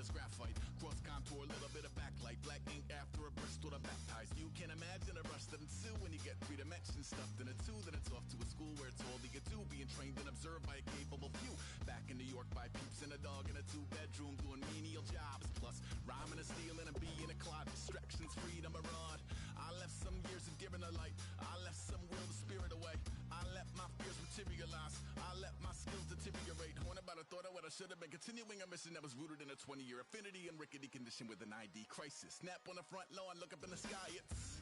as graphite. Cross contour, a little bit of backlight. Black ink after a Bristol to baptize. You can imagine a rush that ensue when you get 3 dimensions stuffed in a 2. Then it's off to a school where it's all that you do, being trained and observed by a capable few. Back in New York by peeps and a dog in a 2-bedroom doing menial jobs. Plus rhyming and stealing and being a clod. Distractions, freedom, a rod. I left some years of deer in the light. I left some will the spirit away. I let my fears materialize. I let my skills deteriorate. Horn about a thought of what I should have been. Continuing a mission that was rooted in a 20-year affinity and rickety condition with an ID crisis. Snap on the front lawn, look up in the sky. It's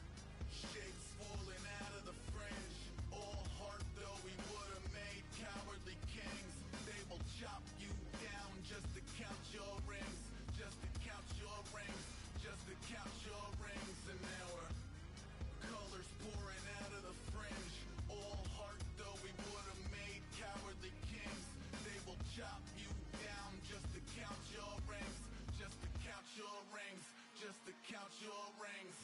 shapes falling out of the fringe. All heart though we would have made cowardly kings. They will chop you down just to count your rings. Just to count your rings. Just to count your rings. And now we're colors pouring out of the fringe. All heart though we would have made cowardly kings. They will chop you down just to count your rings. Just to count your rings. Just to count your rings.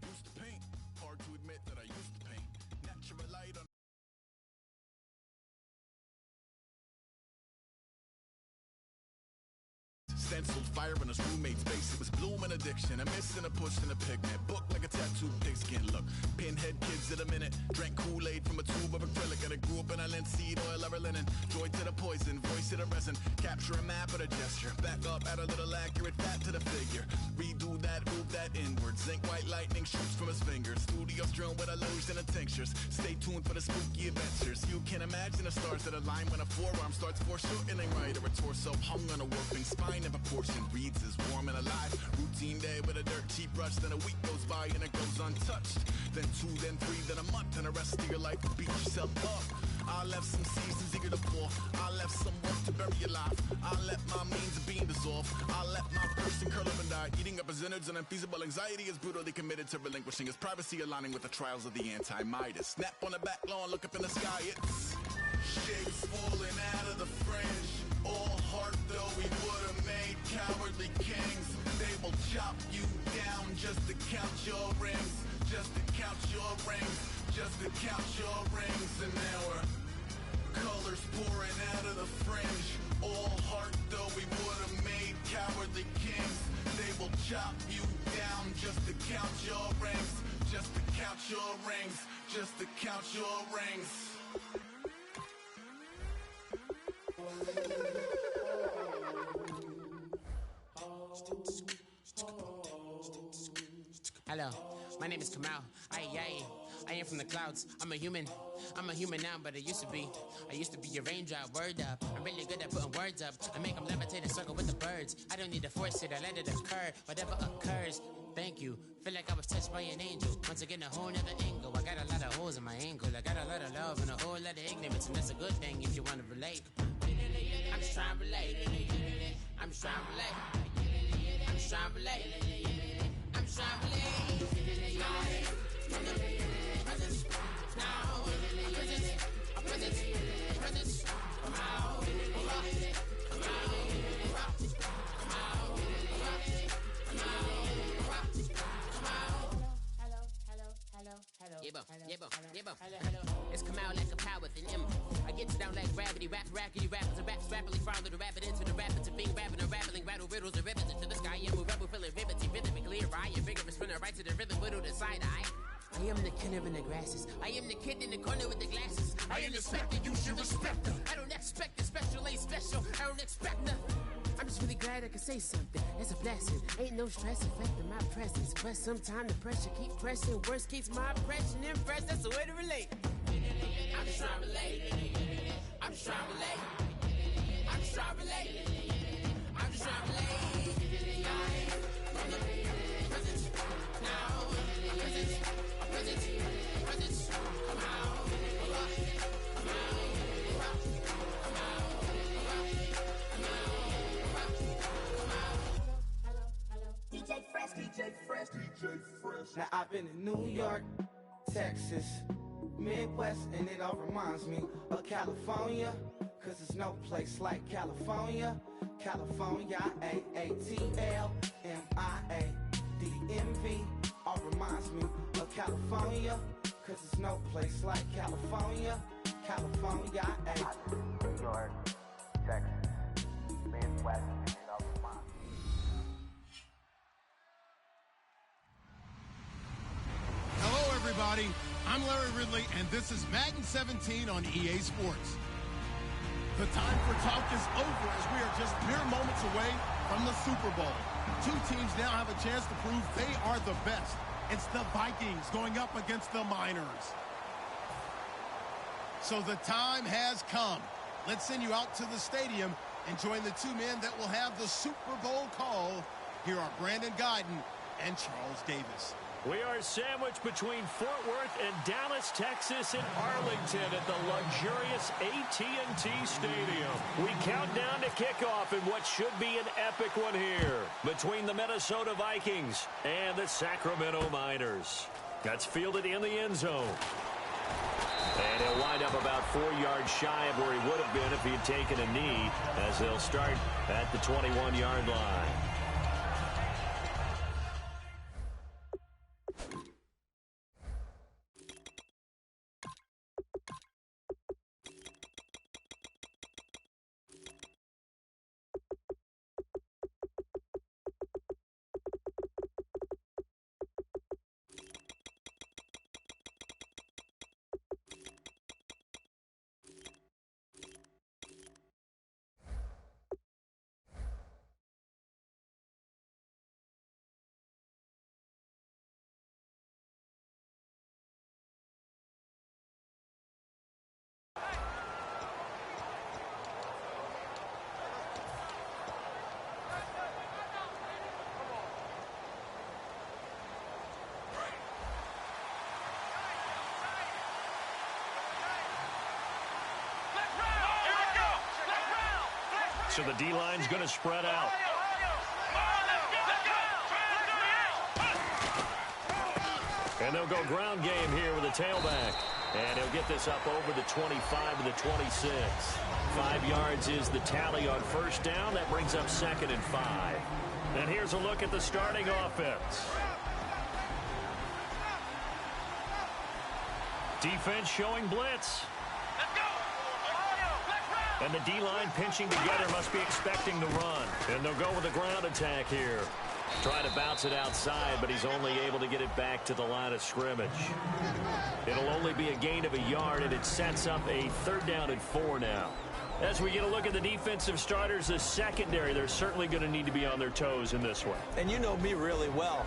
Used to paint. Hard to admit that I used to paint. Natural light on stenciled fire in his roommate's face. It was bloom and addiction, a miss and a push and a pigment. Book like a tattooed pigskin look. Pinhead kids in a minute. Drank Kool-Aid from a tube of acrylic. And I grew up in a linseed oil ever linen. Joy to the poison, voice to the resin. Capture a map of a gesture. Back up, add a little accurate fat to the figure. Redo that, move that inward. Zinc white lightning shoots from his fingers. Studios drilled with illusion and tinctures. Stay tuned for the spooky adventures. You can imagine the stars that align when a forearm starts foreshortening right. Or a torso hung on a warping spine. Never portion reads as warm and alive. Routine day with a dirt cheap brush. Then a week goes by and it goes untouched. Then 2, then 3, then a month. And the rest of your life will beat yourself up. I left some seasons eager to fall. I left some work to bury alive. I let my means of being dissolve. I let my person curl up and die. Eating up his innards and unfeasible anxiety is brutally committed to relinquishing his privacy, aligning with the trials of the anti-Midas. Snap on the back lawn, look up in the sky. It's shapes falling out of the fringe. All heart though we would have made cowardly kings. They will chop you down just to count your rings. Just to count your rings. Just to count your rings. And now we're colors pouring out of the fringe. All heart though we would have made cowardly kings. They will chop you down just to count your rings. Just to count your rings. Just to count your rings. Hello, my name is Kamal. I am from the clouds. I'm a human now, but I used to be a raindrop. Word up, I'm really good at putting words up. I make them levitate and circle with the birds. I don't need to force it, I let it occur. Whatever occurs, thank you. Feel like I was touched by an angel. Once again, a whole nother angle. I got a lot of holes in my angle. I got a lot of love and a whole lot of ignorance, and that's a good thing if you want to relate. I'm just trying to relate. I'm just trying to relate. I'm just trying to relate. I'm just trying to relate. Presence, now, presence, come out, It's come out like a power with an M. I get you down like gravity, rackety rappers and raps rapidly follow the rapid into the rapids of being rapping and rattling, rattle riddles and rivets into the sky. I'm a rebel, feeling riveting, rhythmically right, and vigorous, spinning right to the rhythm, widow to side eye. I am the killer in the grasses. I am the kid in the corner with the glasses. I am the spectre, you should respect her. I don't expect a special, ain't special. I don't expect nothing. I'm just really glad I can say something. It's a blessing. Ain't no stress affecting my presence. But sometimes the pressure keep pressing. Worst keeps my impression impressed. That's the way to relate. I'm just trying to relate. I'm just trying to relate. I'm just trying to relate. I'm just trying to relate. From the presence, now, presence, presence, come out, come out. DJ Fresh. Now I've been in New York, Texas, Midwest, and it all reminds me of California, cause there's no place like California. California, AATLMIADMV, all reminds me of California, cause there's no place like California. California, New York, Texas, Midwest, and it all Larry Ridley, and this is Madden 17 on EA Sports. The time for talk is over as we are just mere moments away from the Super Bowl. Two teams now have a chance to prove they are the best. It's the Vikings going up against the Miners. So the time has come. Let's send you out to the stadium and join the two men that will have the Super Bowl call. Here are Brandon Guyton and Charles Davis. We are sandwiched between Fort Worth and Dallas, Texas, and Arlington at the luxurious AT&T Stadium. We count down to kickoff in what should be an epic one here between the Minnesota Vikings and the Sacramento Miners. That's fielded in the end zone. And he'll wind up about 4 yards shy of where he would have been if he had taken a knee, as they'll start at the 21-yard line. So the D-line's going to spread out. And they'll go ground game here with a tailback. And he'll get this up over the 25 to the 26. 5 yards is the tally on first down. That brings up 2nd and 5. And here's a look at the starting offense. Defense showing blitz. And the D-line pinching together, must be expecting the run. And they'll go with a ground attack here. Trying to bounce it outside, but he's only able to get it back to the line of scrimmage. It'll only be a gain of a yard, and it sets up a 3rd down and 4 now. As we get a look at the defensive starters, the secondary, they're certainly going to need to be on their toes in this one. And you know me really well.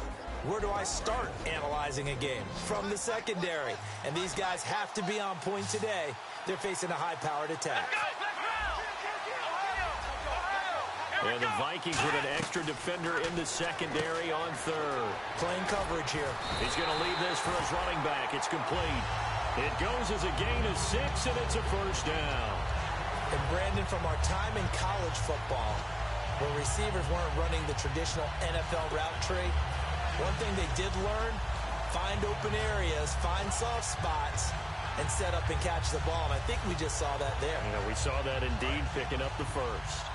Where do I start analyzing a game? From the secondary. And these guys have to be on point today. They're facing a high-powered attack. And the Vikings with an extra defender in the secondary on 3rd. Playing coverage here. He's going to leave this for his running back. It's complete. It goes as a gain of 6, and it's a 1st down. And Brandon, from our time in college football, where receivers weren't running the traditional NFL route tree, one thing they did learn, find open areas, find soft spots, and set up and catch the ball. And I think we just saw that there. Yeah, we saw that indeed, picking up the 1st.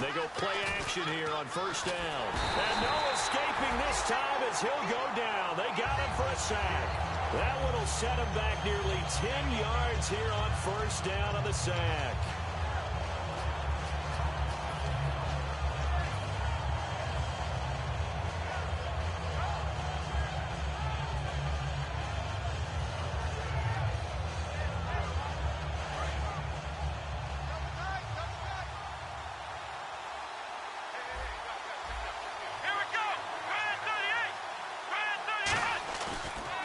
They go play action here on 1st down. And no escaping this time as he'll go down. They got him for a sack. That one will set him back nearly 10 yards here on 1st down on the sack.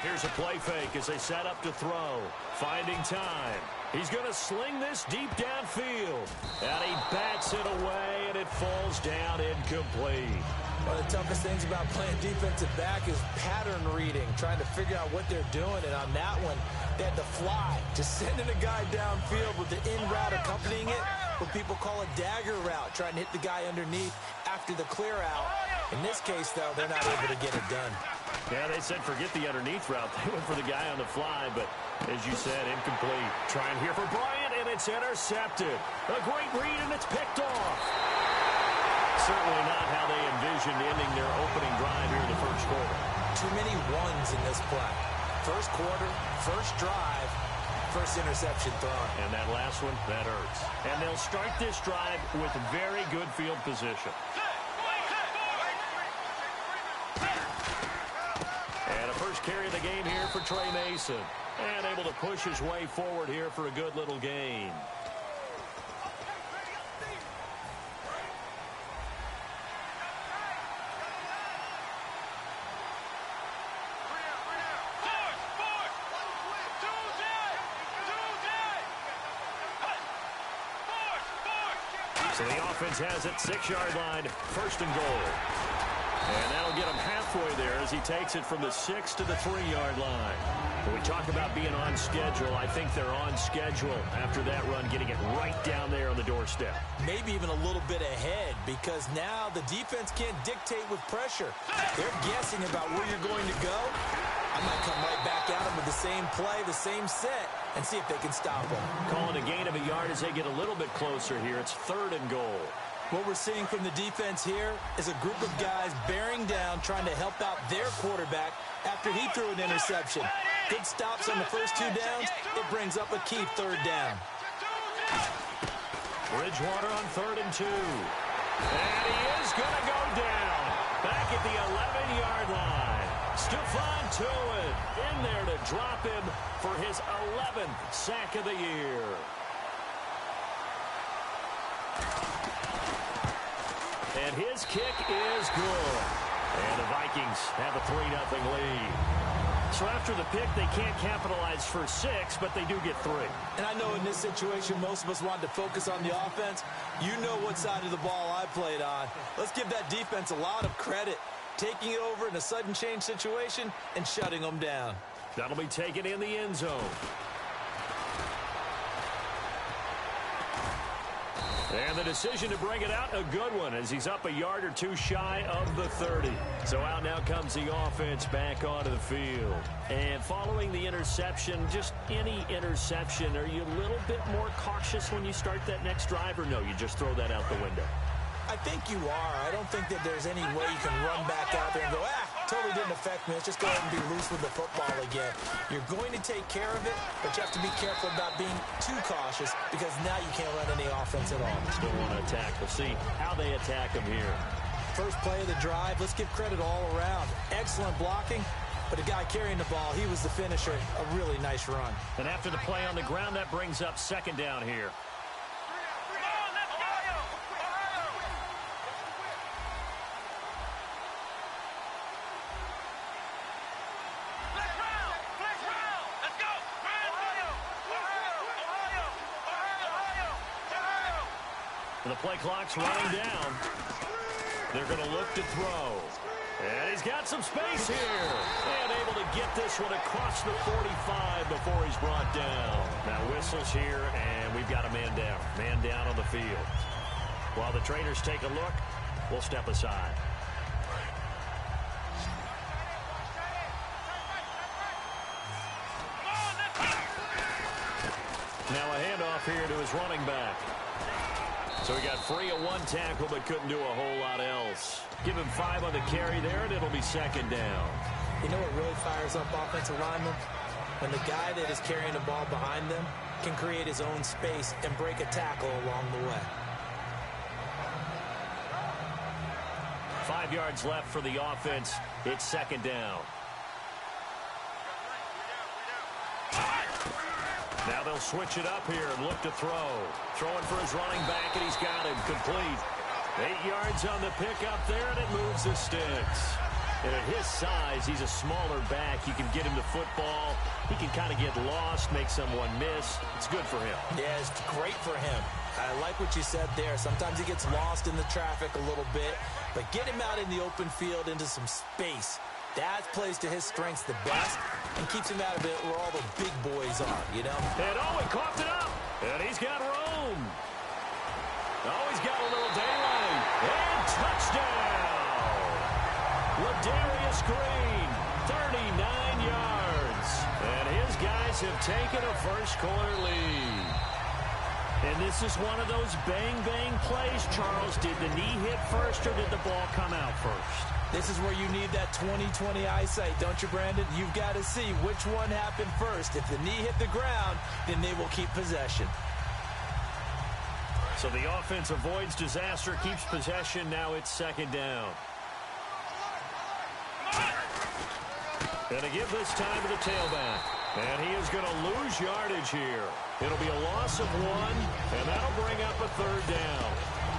Here's a play fake as they set up to throw. Finding time. He's going to sling this deep downfield. And he bats it away, and it falls down incomplete. One of the toughest things about playing defensive back is pattern reading, trying to figure out what they're doing. And on that one, they had to fly, just sending a guy downfield with the in route accompanying it, what people call a dagger route, trying to hit the guy underneath after the clear out. In this case, though, they're not able to get it done. Yeah, they said forget the underneath route. They went for the guy on the fly, but as you said, incomplete. Trying here for Bryant, and it's intercepted. A great read, and it's picked off. Certainly not how they envisioned ending their opening drive here in the 1st quarter. Too many ones in this play. 1st quarter, 1st drive, first interception thrown. And that last one, that hurts. And they'll start this drive with very good field position. And a first carry of the game here for Trey Mason. And able to push his way forward here for a good little gain. So the offense has it, 6-yard line, first and goal. And that'll get him halfway there as he takes it from the 6 to the 3-yard line. When we talk about being on schedule, I think they're on schedule after that run, getting it right down there on the doorstep. Maybe even a little bit ahead, because now the defense can't dictate with pressure. They're guessing about where you're going to go. I might come right back at them with the same play, the same set, and see if they can stop them. Calling a gain of a yard as they get a little bit closer here. It's 3rd and goal. What we're seeing from the defense here is a group of guys bearing down, trying to help out their quarterback after he threw an interception. Good stops on the first 2 downs. It brings up a key 3rd down. Bridgewater on 3rd and 2. And he is going to go down. Back at the 11-yard line. Stephon Tuitt in there to drop him for his 11th sack of the year. And his kick is good. And the Vikings have a 3-0 lead. So after the pick, they can't capitalize for 6, but they do get 3. And I know in this situation, most of us wanted to focus on the offense. You know what side of the ball I played on. Let's give that defense a lot of credit. Taking it over in a sudden change situation and shutting them down. That'll be taken in the end zone. And the decision to bring it out, a good one, as he's up a yard or 2 shy of the 30. So out now comes the offense back onto the field. And following the interception, just any interception, are you a little bit more cautious when you start that next drive, or no, you just throw that out the window? I think you are. I don't think that there's any way you can run back out there and go, totally didn't affect me. Let's just go ahead and be loose with the football again. You're going to take care of it, but you have to be careful about being too cautious, because now you can't run any offense at all. Still want to attack. We'll see how they attack him here. First play of the drive, let's give credit all around. Excellent blocking, but the guy carrying the ball, he was the finisher. A really nice run. And after the play on the ground, that brings up 2nd down here. The play clock's running down. They're going to look to throw. And he's got some space here. And able to get this one across the 45 before he's brought down. Now whistles here, and we've got a man down. Man down on the field. While the trainers take a look, we'll step aside. Now a handoff here to his running back. So he got free of 1 tackle, but couldn't do a whole lot else. Give him 5 on the carry there, and it'll be 2nd down. You know what really fires up offensive linemen? When the guy that is carrying the ball behind them can create his own space and break a tackle along the way. 5 yards left for the offense. It's 2nd down. Now they'll switch it up here and look to throw. Throwing for his running back, and he's got him complete. 8 yards on the pickup there, and it moves the sticks. And at his size, he's a smaller back. You can get him the football. He can kind of get lost, make someone miss. It's good for him. Yeah, it's great for him. I like what you said there. Sometimes he gets lost in the traffic a little bit, but get him out in the open field into some space. That plays to his strengths the best and keeps him out of it where all the big boys are, you know? And he coughed it up. And he's got room. He's got a little daylight. And touchdown. Ladarius Green, 39 yards. And his guys have taken a first-quarter lead. And this is one of those bang-bang plays, Charles. Did the knee hit first, or did the ball come out first? This is where you need that 20/20 eyesight, don't you, Brandon? You've got to see which one happened first. If the knee hit the ground, then they will keep possession. So the offense avoids disaster, keeps possession. Now it's second down. And to give this time to the tailback. And he is going to lose yardage here. It'll be a loss of 1, and that'll bring up a third down.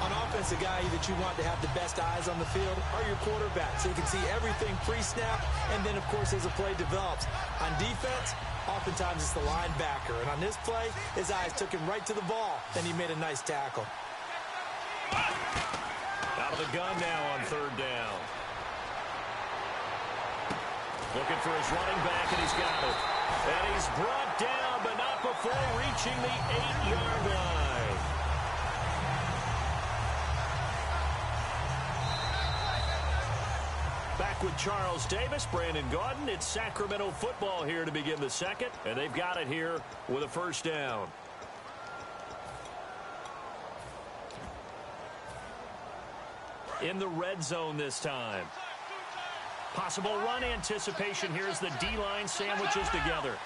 On offense, the guy that you want to have the best eyes on the field are your quarterbacks. So you can see everything pre-snap, and then, of course, as the play develops. On defense, oftentimes it's the linebacker. And on this play, his eyes took him right to the ball, and he made a nice tackle. Out of the gun now on third down. Looking for his running back, and he's got it. And he's brought down, but not before reaching the 8-yard line. Back with Charles Davis, Brandon Gaudin. It's Sacramento football here to begin the second, and they've got it here with a first down. In the red zone this time. Possible run anticipation here as the D-line sandwiches together.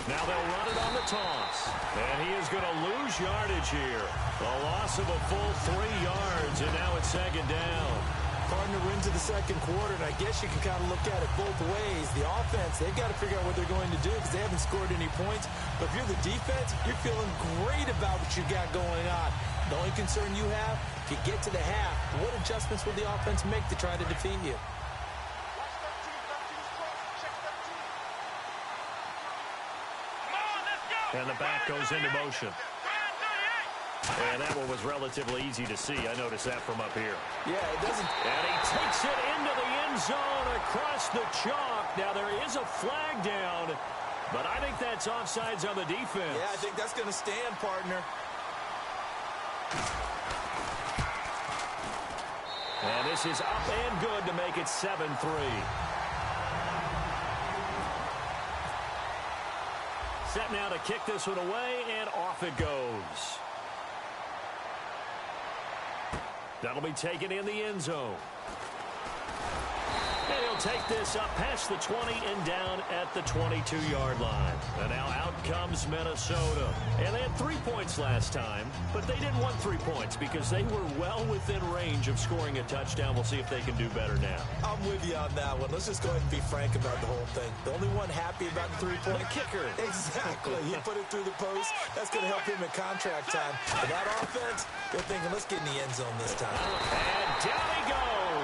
Now they'll run it on the toss. And he is going to lose yardage here. A loss of a full 3 yards, and now it's second down. Partner, we're into the second quarter, and I guess you can kind of look at it both ways. The offense, they've got to figure out what they're going to do because they haven't scored any points. But if you're the defense, you're feeling great about what you got going on. The only concern you have, if you get to the half, what adjustments will the offense make to try to defeat you? And the back goes into motion. And that one was relatively easy to see. I noticed that from up here. Yeah, it doesn't. And he takes it into the end zone across the chalk. Now there is a flag down, but I think that's offsides on the defense. Yeah, I think that's going to stand, partner. And this is up and good to make it 7-3. Set now to kick this one away, and off it goes. That'll be taken in the end zone. And he'll take this up past the 20 and down at the 22-yard line. And now out comes Minnesota. And they had 3 points last time, but they didn't want 3 points because they were well within range of scoring a touchdown. We'll see if they can do better now. I'm with you on that one. Let's just go ahead and be frank about the whole thing. The only one happy about the 3-point. The kicker. Exactly. He put it through the post. That's going to help him in contract time. And that offense, they're thinking, let's get in the end zone this time. And down he goes.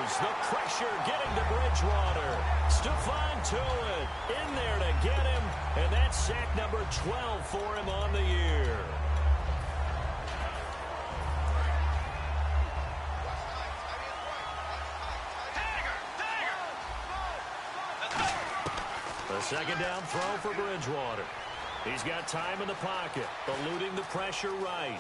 The pressure getting to Bridgewater. Stephon Tuitt in there to get him. And that's sack number 12 for him on the year. The second down throw for Bridgewater. He's got time in the pocket, eluding the pressure right.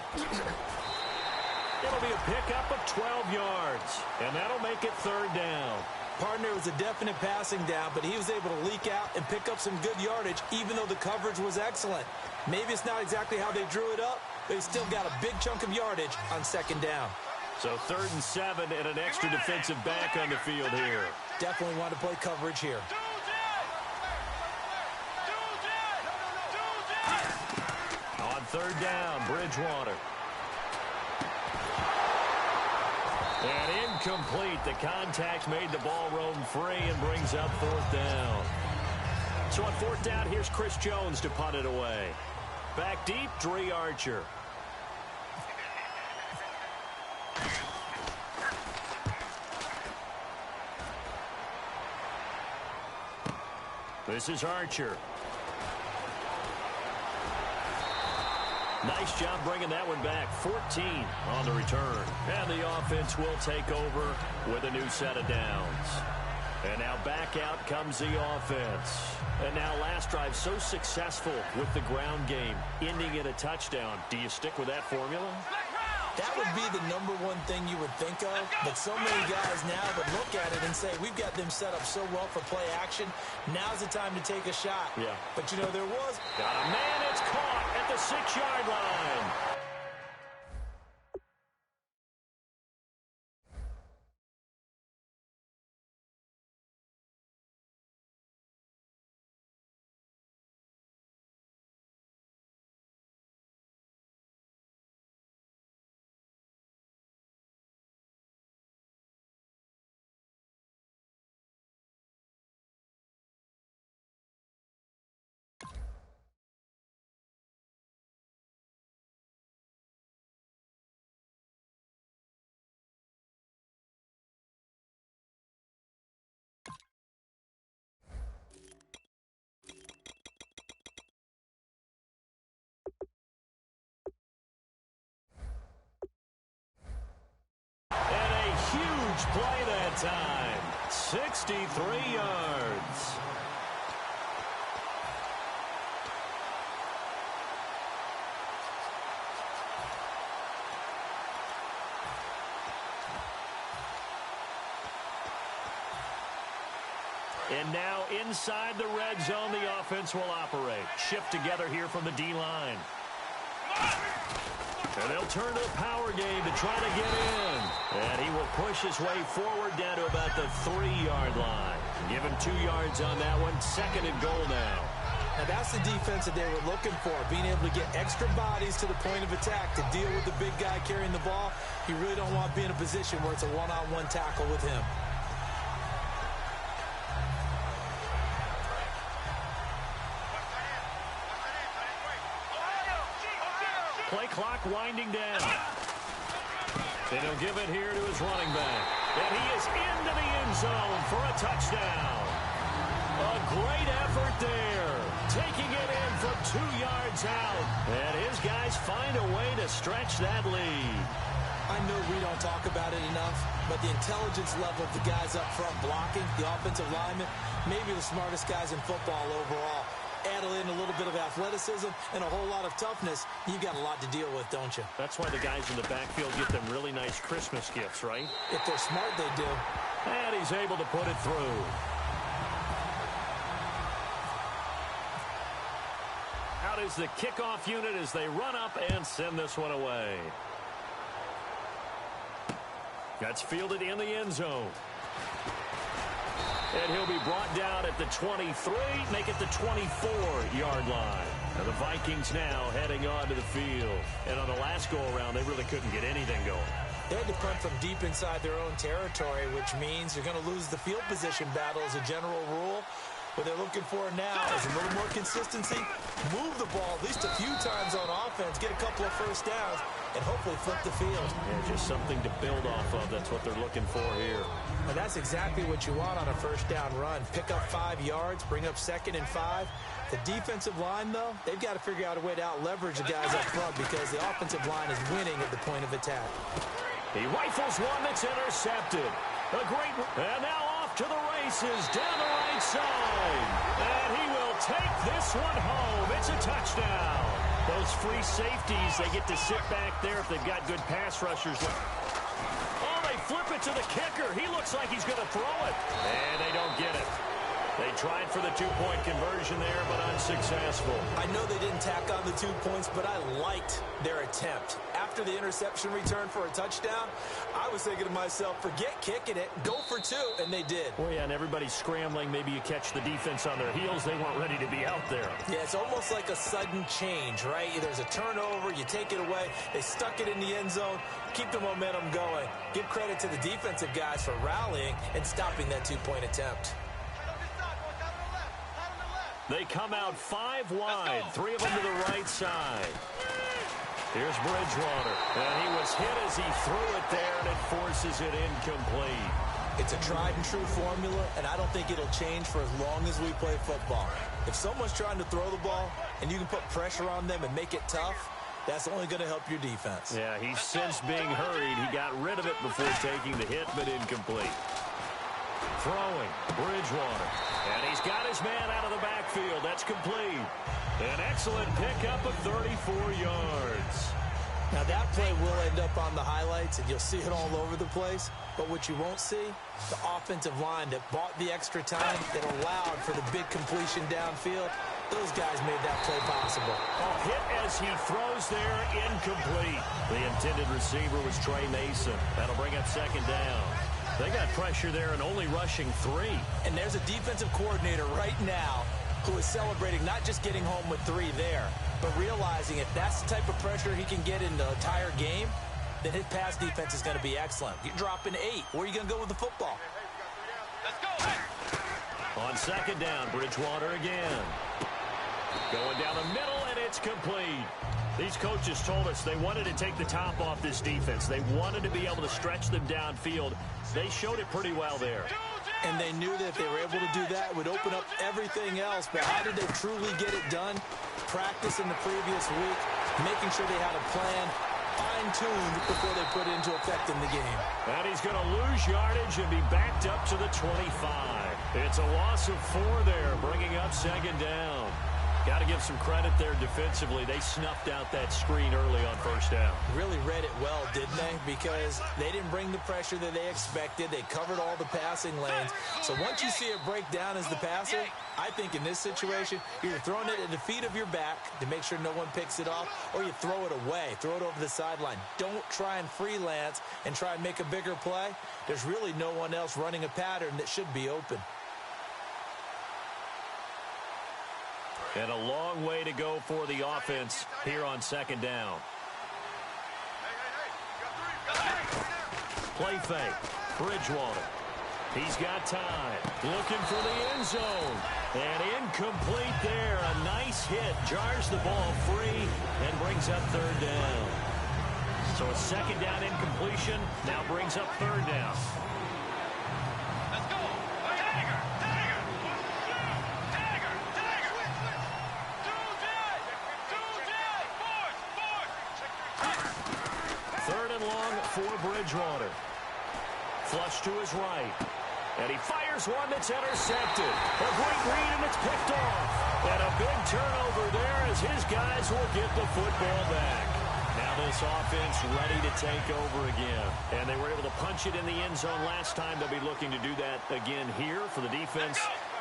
It'll be a pickup of 12 yards, and that'll make it third down. Partner, was a definite passing down, but he was able to leak out and pick up some good yardage, even though the coverage was excellent. Maybe it's not exactly how they drew it up, but he still got a big chunk of yardage on second down. So 3rd and 7 and an extra defensive back on the field here. Definitely want to play coverage here. On 3rd down, Bridgewater. And incomplete. The contact made the ball roam free and brings up 4th down. So on 4th down, here's Chris Jones to punt it away. Back deep, Dre Archer. This is Archer. Nice job bringing that one back. 14 on the return. And the offense will take over with a new set of downs. And now back out comes the offense. And now last drive so successful with the ground game, ending in a touchdown. Do you stick with that formula? That would be the number one thing you would think of, but so many guys now would look at it and say, we've got them set up so well for play action. Now's the time to take a shot. Yeah. But, you know, there was... Got a man, it's caught at the 6-yard line. Huge play that time. 63 yards. And now inside the red zone, the offense will operate. Shift together here from the D-line. And they'll turn to the power game to try to get in. And he will push his way forward down to about the 3-yard line. Give him 2 yards on that one. 2nd and goal now. Now that's the defense that they were looking for, being able to get extra bodies to the point of attack to deal with the big guy carrying the ball. You really don't want to be in a position where it's a one-on-one tackle with him. Play clock winding down. And he'll give it here to his running back. And he is into the end zone for a touchdown. A great effort there. Taking it in from 2 yards out. And his guys find a way to stretch that lead. I know we don't talk about it enough, but the intelligence level of the guys up front blocking, the offensive linemen, maybe the smartest guys in football overall. Add in a little bit of athleticism and a whole lot of toughness, you've got a lot to deal with, don't you? That's why the guys in the backfield get them really nice Christmas gifts, right? If they're smart, they do. And he's able to put it through. Out is the kickoff unit as they run up and send this one away. That's fielded in the end zone. And he'll be brought down at the 23, make it the 24-yard line. And the Vikings now heading onto the field. And on the last go-around, they really couldn't get anything going. They had to punt from deep inside their own territory, which means you're going to lose the field position battle as a general rule. What they're looking for now is a little more consistency, move the ball at least a few times on offense, get a couple of first downs, and hopefully flip the field. Yeah, just something to build off of. That's what they're looking for here. And that's exactly what you want on a first down run. Pick up 5 yards, bring up 2nd and 5. The defensive line, though, they've got to figure out a way to out-leverage the guys up front because the offensive line is winning at the point of attack. He rifles one that's intercepted. A great, and now off to the races down the right side. And he will take this one home. It's a touchdown. Those free safeties, they get to sit back there if they've got good pass rushers. Oh, they flip it to the kicker. He looks like he's going to throw it. And they don't get it. They tried for the 2-point conversion there, but unsuccessful. I know they didn't tack on the 2 points, but I liked their attempt. After the interception return for a touchdown, I was thinking to myself, forget kicking it, go for 2, and they did. Well, yeah, and everybody's scrambling. Maybe you catch the defense on their heels. They weren't ready to be out there. Yeah, it's almost like a sudden change, right? There's a turnover, you take it away, they stuck it in the end zone, keep the momentum going. Give credit to the defensive guys for rallying and stopping that 2-point attempt. They come out 5 wide, 3 of them to the right side. Here's Bridgewater, and he was hit as he threw it there, and it forces it incomplete. It's a tried-and-true formula, and I don't think it'll change for as long as we play football. If someone's trying to throw the ball, and you can put pressure on them and make it tough, that's only going to help your defense. Yeah, he's since being hurried. He got rid of it before taking the hit, but incomplete. Throwing, Bridgewater. And he's got his man out of the backfield. That's complete. An excellent pickup of 34 yards. Now that play will end up on the highlights, and you'll see it all over the place. But what you won't see, the offensive line that bought the extra time, that allowed for the big completion downfield, those guys made that play possible. Oh, hit as he throws there, incomplete. The intended receiver was Trey Mason. That'll bring up 2nd down. They got pressure there and only rushing 3. And there's a defensive coordinator right now who is celebrating not just getting home with 3 there, but realizing if that's the type of pressure he can get in the entire game, then his pass defense is going to be excellent. You're dropping 8. Where are you going to go with the football? Let's go. On 2nd down, Bridgewater again. Going down the middle, and it's complete. These coaches told us they wanted to take the top off this defense. They wanted to be able to stretch them downfield. They showed it pretty well there. And they knew that if they were able to do that, it would open up everything else. But how did they truly get it done? Practice in the previous week, making sure they had a plan, fine-tuned before they put it into effect in the game. And he's going to lose yardage and be backed up to the 25. It's a loss of 4 there, bringing up second down. Got to give some credit there defensively. They snuffed out that screen early on first down. Really read it well, didn't they? Because they didn't bring the pressure that they expected. They covered all the passing lanes. So once you see it break down as the passer, I think in this situation, you're throwing it at the feet of your back to make sure no one picks it off, or you throw it away, throw it over the sideline. Don't try and freelance and try and make a bigger play. There's really no one else running a pattern that should be open. And a long way to go for the offense here on second down. Play fake. Bridgewater. He's got time. Looking for the end zone. And incomplete there. A nice hit. Jars the ball free and brings up third down. So a second down incompletion now brings up third down. Third and long for Bridgewater. Flush to his right. And he fires one that's intercepted. A great read, and it's picked off. And a big turnover there as his guys will get the football back. Now this offense ready to take over again. And they were able to punch it in the end zone last time. They'll be looking to do that again here for the defense.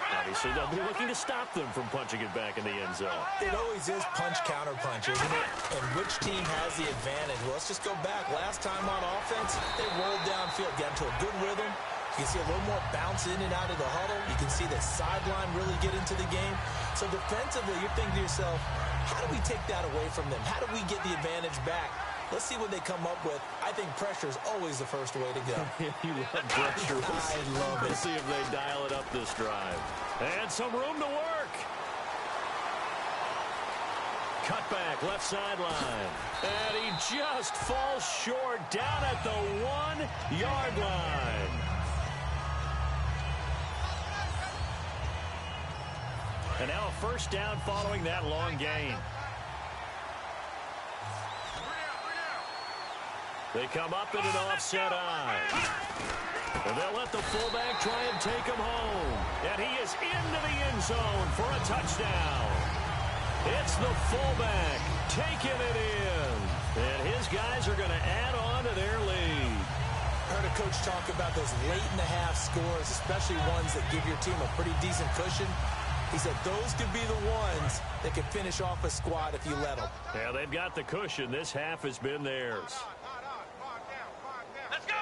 Obviously, they'll be looking to stop them from punching it back in the end zone. It always is punch-counter-punch, isn't it? And which team has the advantage? Well, let's just go back. Last time on offense, they rolled downfield, got into a good rhythm. You can see a little more bounce in and out of the huddle. You can see the sideline really get into the game. So defensively, you're thinking to yourself, how do we take that away from them? How do we get the advantage back? Let's see what they come up with. I think pressure is always the first way to go. You love pressure. I love it. Let's see if they dial it up this drive. And some room to work. Cut back, left sideline. And he just falls short down at the 1-yard line. And now a first down following that long gain. They come up in an offset eye. And they'll let the fullback try and take him home. And he is into the end zone for a touchdown. It's the fullback taking it in. And his guys are going to add on to their lead. I heard a coach talk about those late-in-the-half scores, especially ones that give your team a pretty decent cushion. He said those could be the ones that could finish off a squad if you let them. Yeah, they've got the cushion. This half has been theirs. Let's go!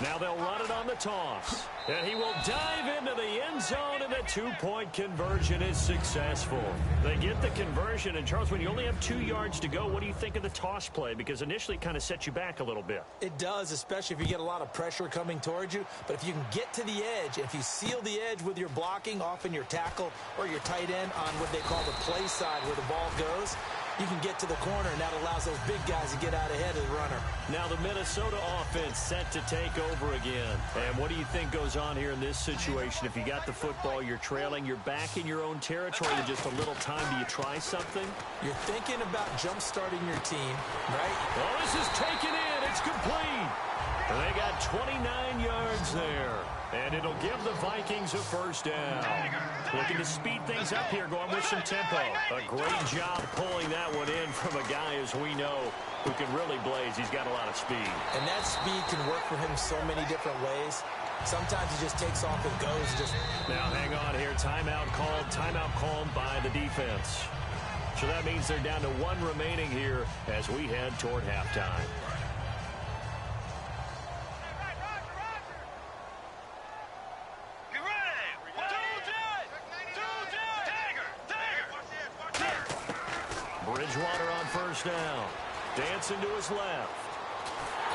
Now they'll run it on the toss. And he will dive into the end zone, and the two-point conversion is successful. They get the conversion, and Charles, when you only have 2 yards to go, what do you think of the toss play? Because initially it kind of sets you back a little bit. It does, especially if you get a lot of pressure coming towards you. But if you can get to the edge, if you seal the edge with your blocking, often your tackle or your tight end on what they call the play side where the ball goes, you can get to the corner, and that allows those big guys to get out ahead of the runner. Now the Minnesota offense set to take over again. And what do you think goes on here in this situation? If you got the football, you're trailing, you're back in your own territory in just a little time. Do you try something? You're thinking about jump-starting your team, right? Oh, this is taken in. It's complete. And they got 29 yards there. And it'll give the Vikings a first down. Looking to speed things up here, going with some tempo. A great job pulling that one in from a guy, as we know, who can really blaze. He's got a lot of speed. And that speed can work for him so many different ways. Sometimes he just takes off and goes. Now hang on here. Timeout called by the defense. So that means they're down to 1 remaining here as we head toward halftime. Bridgewater on first down. Dancing to his left.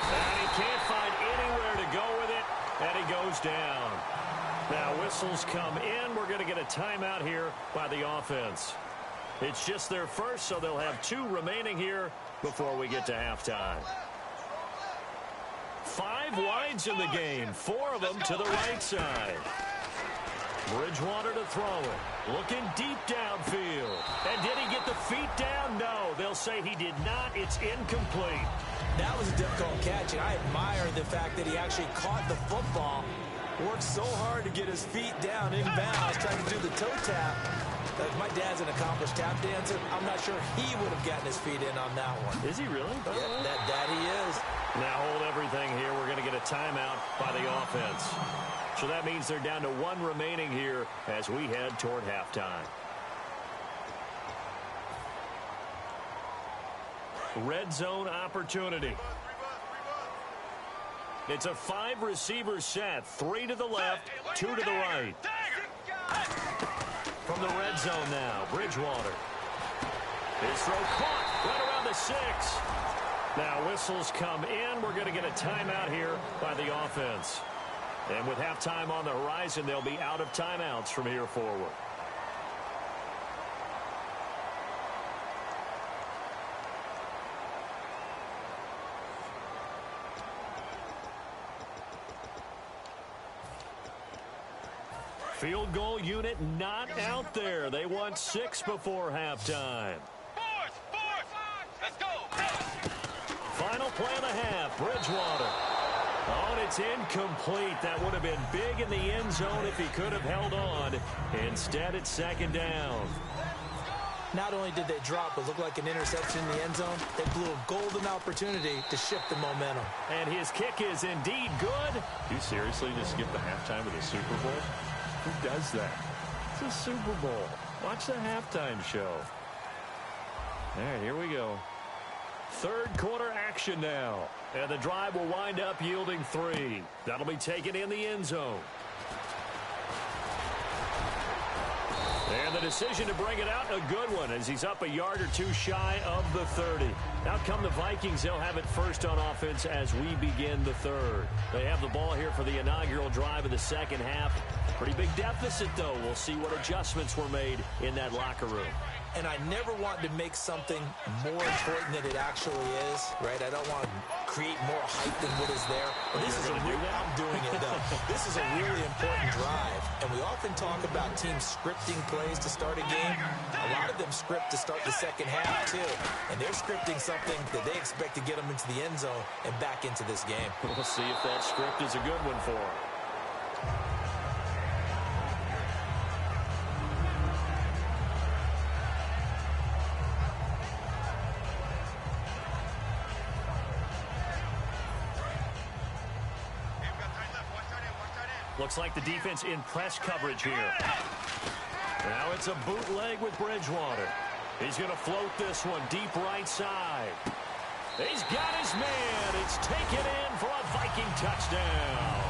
And he can't find anywhere to go with it, and he goes down. Now whistles come in. We're going to get a timeout here by the offense. It's just their first, so they'll have 2 remaining here before we get to halftime. 5 wides in the game, 4 of them to the right side. Bridgewater to throw it. Looking deep downfield. And did he get the feet down? No. They'll say he did not. It's incomplete. That was a difficult catch, and I admire the fact that he actually caught the football. Worked so hard to get his feet down in bounds, trying to do the toe tap. My dad's an accomplished tap dancer. I'm not sure he would have gotten his feet in on that one. Is he really? Yeah, that he is. Now hold everything here. We're going to get a timeout by the offense. So that means they're down to 1 remaining here as we head toward halftime. Red zone opportunity. It's a 5-receiver set. 3 to the left, 2 to the right. From the red zone now, Bridgewater. His throw caught right around the 6. Now whistles come in. We're going to get a timeout here by the offense. And with halftime on the horizon, they'll be out of timeouts from here forward. Field goal unit not out there. They want 6 before halftime. Let's go. Final play of the half, Bridgewater. Oh, and it's incomplete. That would have been big in the end zone if he could have held on. Instead, it's second down. Not only did they drop what looked like an interception in the end zone, they blew a golden opportunity to shift the momentum. And his kick is indeed good. You seriously just skip the halftime of the Super Bowl? Who does that? It's a Super Bowl. Watch the halftime show. All right, here we go. Third quarter action now. And the drive will wind up yielding 3. That'll be taken in the end zone. And the decision to bring it out, a good one, as he's up a yard or 2 shy of the 30. Out come the Vikings. They'll have it first on offense as we begin the third. They have the ball here for the inaugural drive of the second half. Pretty big deficit, though. We'll see what adjustments were made in that locker room. And I never want to make something more important than it actually is, right? I don't want to create more hype than what is there. This is I'm doing it, though. This is a really important drive. And we often talk about teams scripting plays to start a game. A lot of them script to start the second half, too. And they're scripting something that they expect to get them into the end zone and back into this game. We'll see if that script is a good one for them. Looks like the defense in press coverage here. Now it's a bootleg with Bridgewater. He's going to float this one deep right side. He's got his man. It's taken in for a Viking touchdown.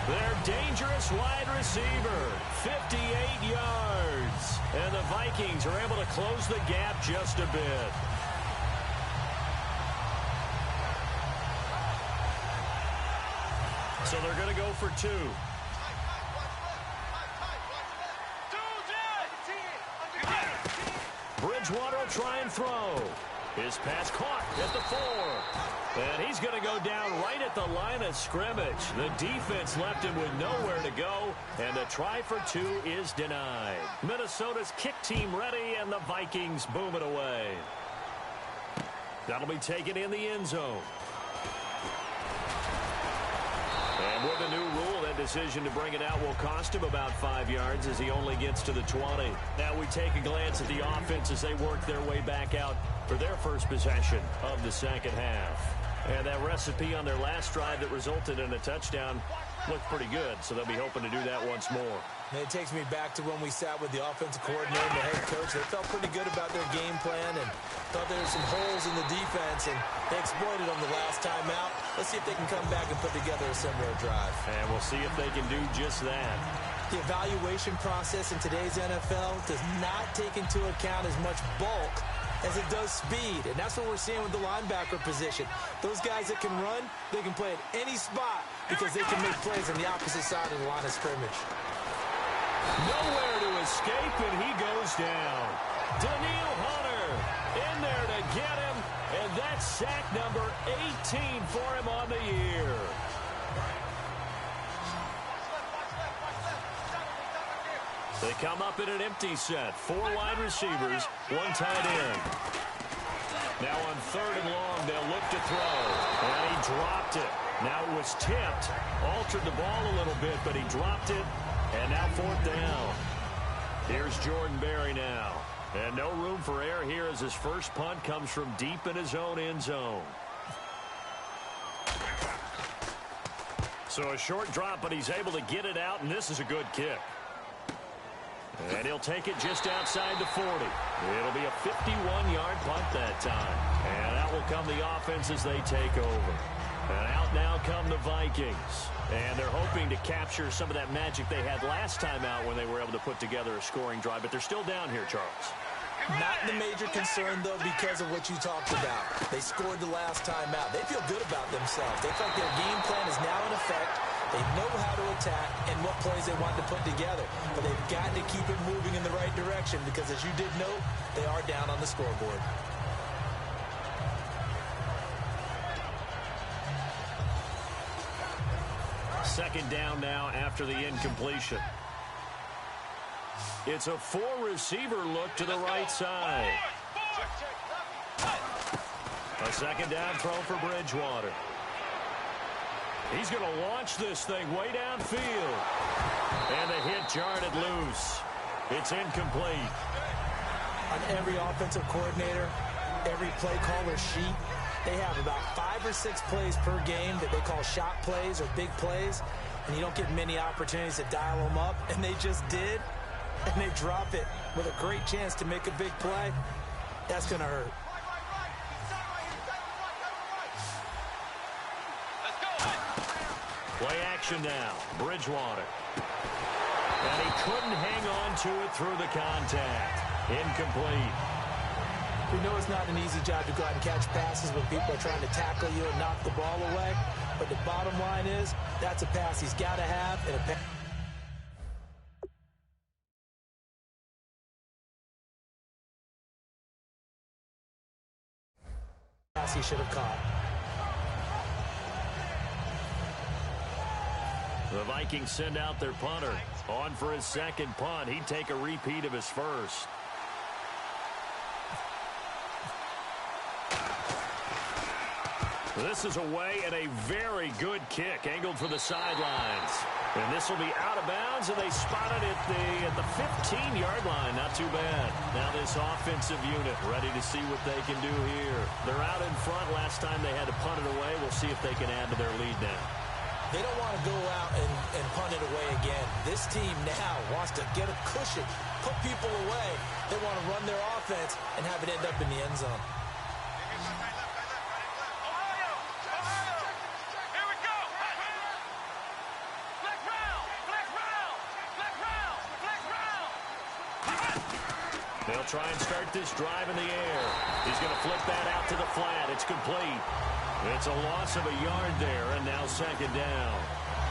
Their dangerous wide receiver, 58 yards. And the Vikings are able to close the gap just a bit. So they're going to go for 2. Bridgewater will try and throw. His pass caught at the 4. And he's going to go down right at the line of scrimmage. The defense left him with nowhere to go. And the try for 2 is denied. Minnesota's kick team ready, and the Vikings boom it away. That'll be taken in the end zone. And with the new rule, that decision to bring it out will cost him about 5 yards as he only gets to the 20. Now we take a glance at the offense as they work their way back out for their first possession of the second half. And that recipe on their last drive that resulted in a touchdown looked pretty good, so they'll be hoping to do that once more. And it takes me back to when we sat with the offensive coordinator and the head coach. They felt pretty good about their game plan and thought there were some holes in the defense, and they exploited them the last time out. Let's see if they can come back and put together a similar drive. And we'll see if they can do just that. The evaluation process in today's NFL does not take into account as much bulk as it does speed, and that's what we're seeing with the linebacker position. Those guys that can run, they can play at any spot because they can make plays on the opposite side of the line of scrimmage. Nowhere to escape, and he goes down. Daniil Hunter in there to get him, And that's sack number 18 for him on the year. They come up in an empty set. 4 wide receivers, 1 tight end. Now on 3rd and long, they'll look to throw. And he dropped it. Now it was tipped. Altered the ball a little bit, but he dropped it. And now 4th down. Here's Jordan Berry now. And no room for error here as his first punt comes from deep in his own end zone. So a short drop, but he's able to get it out, and this is a good kick. And he'll take it just outside the 40. It'll be a 51-yard punt that time. And out will come the offense as they take over. And out now come the Vikings. And they're hoping to capture some of that magic they had last time out when they were able to put together a scoring drive. But they're still down here, Charles. Not the major concern, though, because of what you talked about. They scored the last time out. They feel good about themselves. They feel like their game plan is now in effect. They know how to attack and what plays they want to put together. But they've got to keep it moving in the right direction because, as you did note, they are down on the scoreboard. Second down now after the incompletion. It's a 4-receiver look to the right side. A second down throw for Bridgewater. He's going to launch this thing way downfield. And the hit jarred it loose. It's incomplete. On every offensive coordinator, every play caller sheet, they have about 5 or 6 plays per game that they call shot plays or big plays. And you don't get many opportunities to dial them up. And they just did. And they drop it with a great chance to make a big play. That's going to hurt. Play action now. Bridgewater. And he couldn't hang on to it through the contact. Incomplete. We know it's not an easy job to go out and catch passes when people are trying to tackle you and knock the ball away. But the bottom line is, that's a pass he's got to have. And a pass he should have caught. The Vikings send out their punter. On for his second punt. He'd take a repeat of his first. This is away and a very good kick, angled for the sidelines. And this will be out of bounds, and they spot it at the 15-yard line. Not too bad. Now this offensive unit ready to see what they can do here. They're out in front. Last time they had to punt it away. We'll see if they can add to their lead now. They don't want to go out and punt it away again. This team now wants to get a cushion, put people away. They want to run their offense and have it end up in the end zone. They'll try and start this drive in the air. He's going to flip that out to the flat. It's complete. It's a loss of a yard there, and now second down.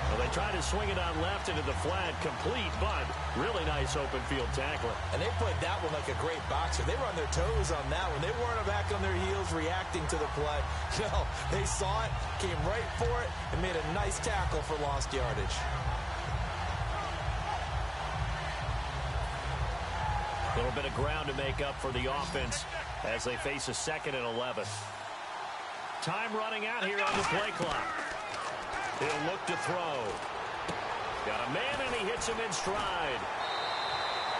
Well, they try to swing it on left into the flat, complete, but really nice open field tackling. And they played that one like a great boxer. They were on their toes on that one. They weren't back on their heels reacting to the play. No, they saw it, came right for it, and made a nice tackle for lost yardage. A little bit of ground to make up for the offense as they face a 2nd and 11. Time running out here on the play clock. He'll look to throw. Got a man, and he hits him in stride.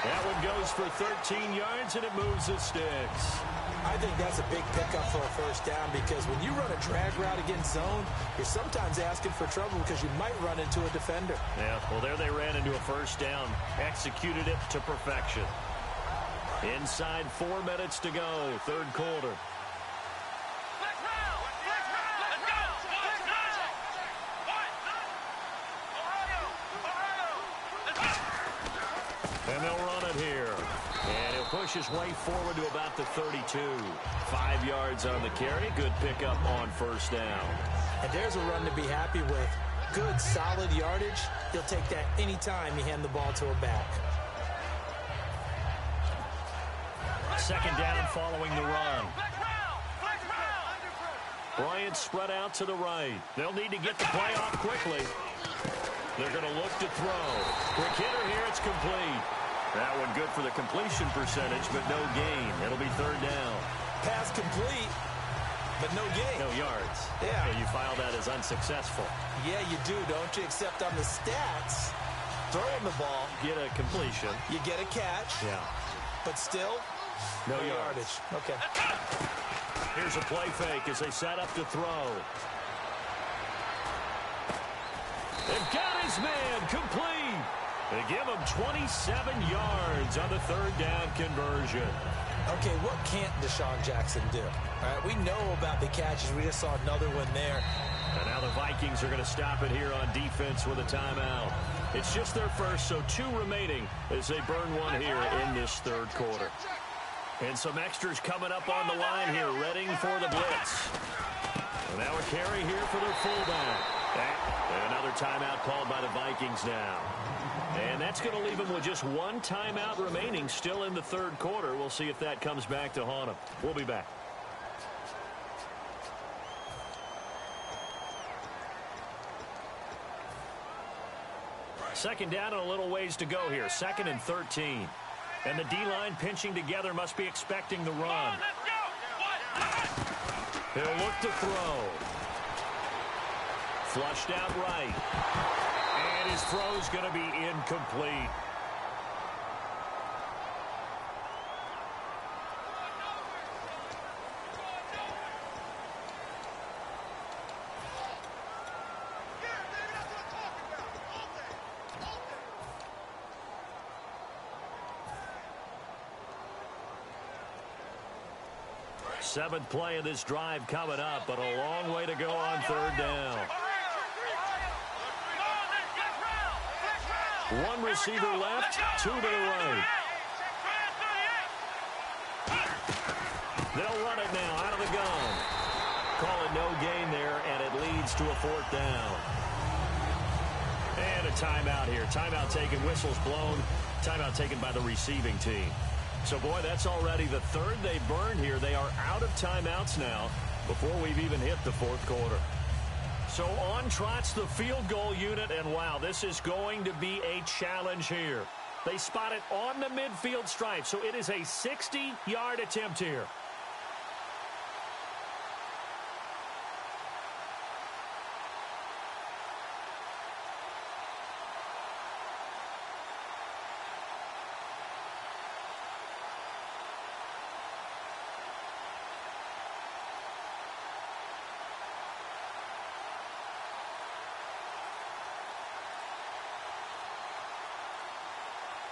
That one goes for 13 yards, and it moves the sticks. I think that's a big pickup for a first down because when you run a drag route against zone, you're sometimes asking for trouble because you might run into a defender. Yeah, well, there they ran into a first down. Executed it to perfection. Inside 4 minutes to go, third quarter. And they'll run it here. And he'll push his way forward to about the 32. 5 yards on the carry. Good pickup on first down. And there's a run to be happy with. Good, solid yardage. He'll take that anytime you hand the ball to a back. Second down following the run. Bryant spread out to the right. They'll need to get the play off quickly. They're going to look to throw. Quick hitter here. It's complete. That one good for the completion percentage, but no gain. It'll be third down. Pass complete, but no gain. No yards. Yeah. So you file that as unsuccessful. Yeah, you do, don't you? Except on the stats, throwing the ball, Get a completion. you get a catch, Yeah. but still, No yardage. Okay. Here's a play fake as they set up to throw. They've got his man complete. They give him 27 yards on the third down conversion. Okay, what can't Deshaun Jackson do? All right, we know about the catches. We just saw another one there. And now the Vikings are going to stop it here on defense with a timeout. It's just their first, so 2 remaining as they burn one here in this third quarter. And some extras coming up on the line here, readying for the blitz. And now a carry here for their fullback. And another timeout called by the Vikings now. And that's going to leave them with just 1 timeout remaining still in the third quarter. We'll see if that comes back to haunt them. We'll be back. Second down and a little ways to go here. 2nd and 13. And the D-line pinching together must be expecting the run. He'll look to throw. Flushed out right. And his throw's going to be incomplete. Seventh play of this drive coming up, but a long way to go on third down. 1 receiver left, 2 to the right. They'll run it now out of the gun. Call it no gain there, and it leads to a 4th down. And a timeout here. Timeout taken, whistles blown. Timeout taken by the receiving team. So, boy, that's already the 3rd they burned here. They are out of timeouts now before we've even hit the 4th quarter. So on trots the field goal unit, and wow, this is going to be a challenge here. They spot it on the midfield stripe, so it is a 60-yard attempt here.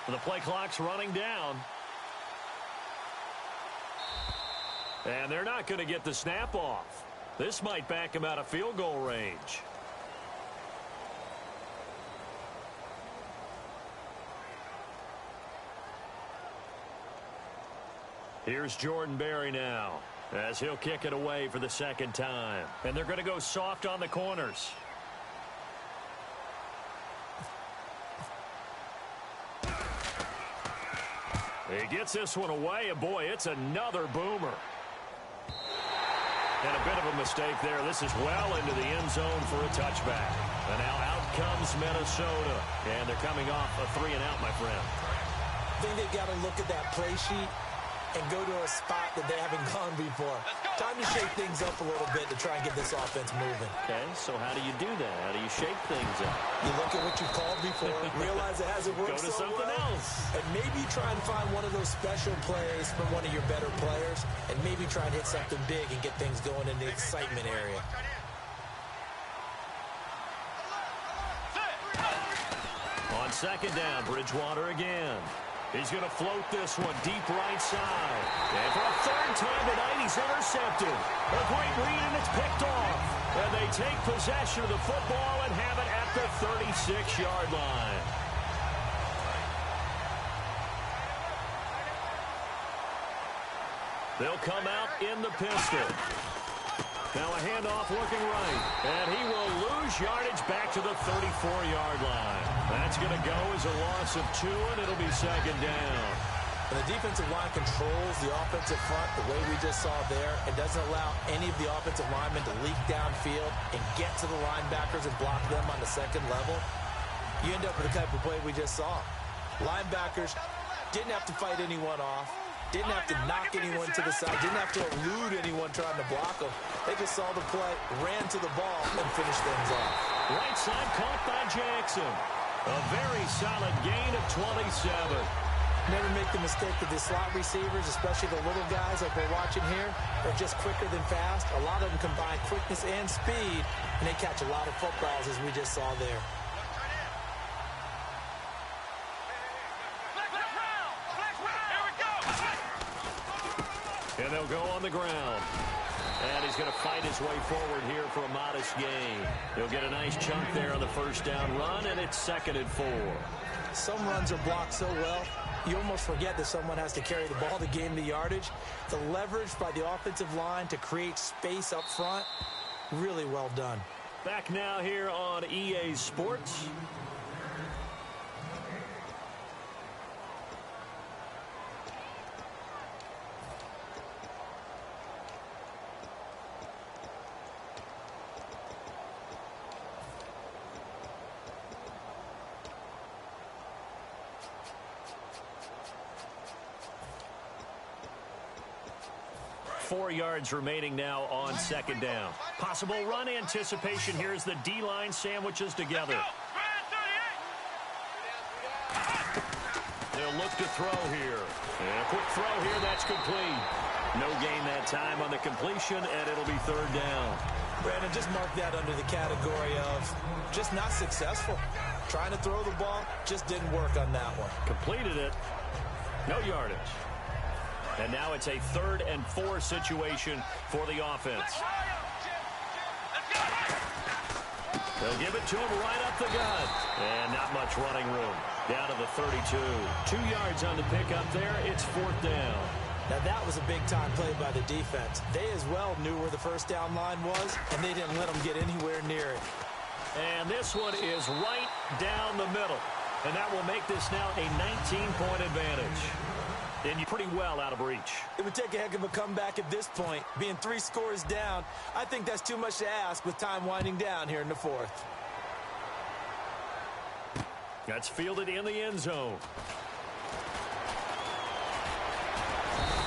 The play clock's running down. And they're not going to get the snap off. This might back him out of field goal range. Here's Jordan Berry now as he'll kick it away for the 2nd time. And they're going to go soft on the corners. He gets this one away, and boy, it's another boomer. And a bit of a mistake there. This is well into the end zone for a touchback. And now out comes Minnesota. And they're coming off a 3-and-out, my friend. I think they've got to look at that play sheet and go to a spot that they haven't gone before. Time to shake things up a little bit to try and get this offense moving. Okay, so how do you do that? How do you shake things up? You look at what you've called before, realize it hasn't worked Go to so something well, else. and maybe try and find one of those special plays from one of your better players, and maybe try and hit something big and get things going in the excitement area. On 2nd down, Bridgewater again. He's going to float this one deep right side. And for a 3rd time tonight, he's intercepted. A great read, and it's picked off. And they take possession of the football and have it at the 36-yard line. They'll come out in the pistol. Now a handoff looking right. And he will lose yardage back to the 34-yard line. That's going to go as a loss of 2, and it'll be 2nd down. When the defensive line controls the offensive front the way we just saw there, it doesn't allow any of the offensive linemen to leak downfield and get to the linebackers and block them on the second level. You end up with the type of play we just saw. Linebackers didn't have to fight anyone off, didn't have to knock anyone to the side, didn't have to elude anyone trying to block them. They just saw the play, ran to the ball, and finished things off. Right side caught by Jackson. A very solid gain of 27. Never make the mistake that the slot receivers, especially the little guys like we're watching here, are just quicker than fast. A lot of them combine quickness and speed, and they catch a lot of footballs, as we just saw there. And they'll go on the ground. And he's going to fight his way forward here for a modest gain. He'll get a nice chunk there on the first down run, and it's 2nd and 4. Some runs are blocked so well, you almost forget that someone has to carry the ball to gain the yardage. The leverage by the offensive line to create space up front, really well done. Back now here on EA Sports. Four yards remaining now on 2nd down. Possible run anticipation here as the D-line sandwiches together. They'll look to throw here. And a quick throw here, that's complete. No gain that time on the completion, and it'll be 3rd down. Brandon, just mark that under the category of just not successful. Trying to throw the ball, just didn't work on that one. Completed it. No yardage. And now it's a 3rd and 4 situation for the offense. They'll give it to him right up the gut. And not much running room. Down to the 32. 2 yards on the pickup there. It's 4th down. Now that was a big-time play by the defense. They as well knew where the first down line was, and they didn't let them get anywhere near it. And this one is right down the middle. And that will make this now a 19-point advantage. And you're pretty well out of reach. It would take a heck of a comeback at this point. Being 3 scores down, I think that's too much to ask with time winding down here in the 4th. That's fielded in the end zone.